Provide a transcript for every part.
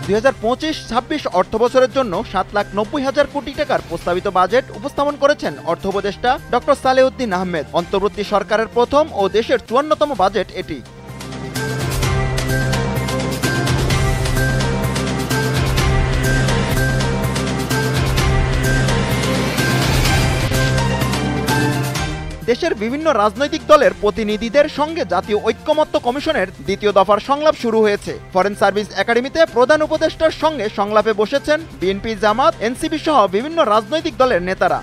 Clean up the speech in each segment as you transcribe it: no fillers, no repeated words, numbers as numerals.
2025-26 অর্থবছরের জন্য 7,90,000 কোটি টাকার প্রস্তাবিত বাজেট উপস্থাপন করেছেন অর্থ উপদেষ্টা ডক্টর সালেউদ্দিন আহমেদ। অন্তর্বর্তী সরকারের প্রথম ও দেশের 54তম বাজেট এটি। দেশের বিভিন্ন রাজনৈতিক দলের প্রতিনিধিদের সঙ্গে জাতীয় ঐক্যমত্য কমিশনের দ্বিতীয় দফার সংলাপ শুরু হয়েছে। ফরেন সার্ভিস একাডেমিতে প্রধান উপদেষ্টার সঙ্গে সংলাপে বসেছেন বিএনপি, জামাত, এনসিপি সহ বিভিন্ন রাজনৈতিক দলের নেতারা।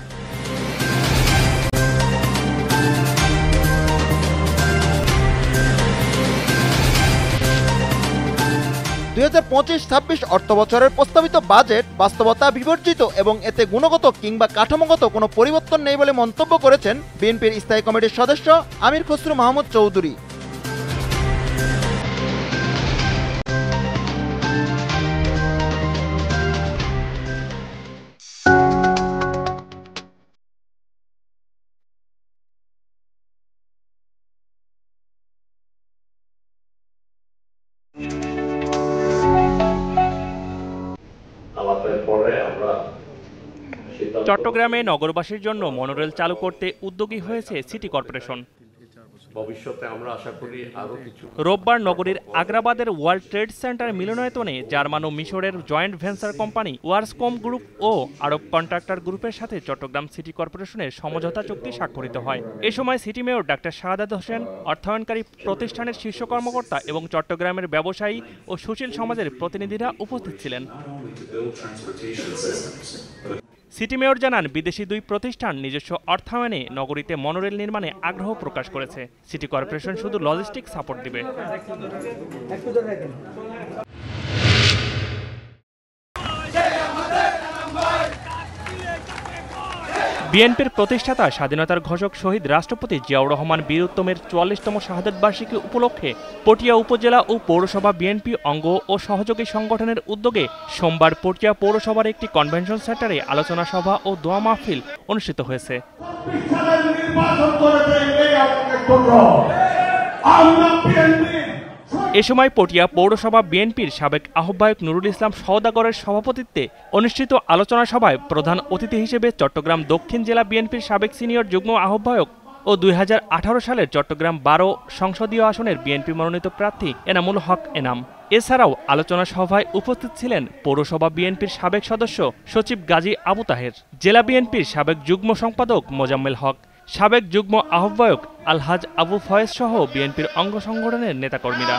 2025-26 অর্থবছরের প্রস্তাবিত বাজেট বাস্তবতা বিবর্জিত এবং এতে গুণগত কিংবা কাঠামোগত কোনো পরিবর্তন নেই বলে মন্তব্য করেছেন বিএনপির স্থায়ী কমিটির সদস্য আমির খসরু মাহমুদ চৌধুরী। চট্টগ্রামে নগরবাসীর জন্য মনোরেল চালু করতে উদ্যোগী হয়েছে সিটি কর্পোরেশন। ভবিষ্যতে আমরা আশা করি আরো কিছু। রোববার নগরীর আগ্রাবাদের ওয়ার্ল্ড ট্রেড সেন্টার মিলনায়তনে জার্মান ও মিশরের জয়েন্ট ভেঞ্চার কোম্পানি ওয়ার্সকম গ্রুপ ও আরব কন্ট্রাক্টর গ্রুপের সাথে চট্টগ্রাম সিটি কর্পোরেশনের সমঝোতা চুক্তি স্বাক্ষরিত হয়। এ সময় city mayor doctor Shahadat Hossain, অর্থায়নকারী প্রতিষ্ঠানের শীর্ষ কর্মকর্তা এবং চট্টগ্রামের ব্যবসায়ী ও সুশীল সমাজের প্রতিনিধিরা উপস্থিত ছিলেন। সিটি মেয়র জানান, বিদেশি দুই প্রতিষ্ঠান নিজস্ব অর্থায়নে নগরীতে মনোরেল নির্মাণে আগ্রহ প্রকাশ করেছে। সিটি কর্পোরেশন শুধু লজিস্টিক সাপোর্ট দিবে। বিএনপির প্রতিষ্ঠাতা স্বাধীনতার ঘোষক শহীদ রাষ্ট্রপতি জিয়াউর রহমান বীর উত্তমের 44তম শাহাদত বার্ষিকী উপলক্ষে পটিয়া উপজেলা ও পৌরসভা বিএনপি অঙ্গ ও সহযোগী সংগঠনের উদ্যোগে সোমবার পটিয়া পৌরসভার একটি কনভেনশন সেন্টারে আলোচনা সভা ও দোয়া মাহফিল অনুষ্ঠিত হয়েছে। এ সময় পটিয়া পৌরসভা বিএনপির সাবেক আহ্বায়ক নুরুল ইসলাম সওদাগরের সভাপতিত্বে অনুষ্ঠিত আলোচনা সভায় প্রধান অতিথি হিসেবে চট্টগ্রাম দক্ষিণ জেলা বিএনপির সাবেক সিনিয়র যুগ্ম আহ্বায়ক ও 2018 সালের চট্টগ্রাম 12 সংসদীয় আসনের বিএনপি মনোনীত প্রার্থী এনামুল হক এনাম। এছাড়াও আলোচনা সভায় উপস্থিত ছিলেন পৌরসভা বিএনপির সাবেক সদস্য সচিব গাজী আবু তাহের, জেলা বিএনপির সাবেক যুগ্ম সম্পাদক মোজাম্মেল হক, সাবেক যুগ্ম আহ্বায়ক আলহাজ আবু ফয়েজ সহ বিএনপির অঙ্গ সংগঠনের নেতাকর্মীরা।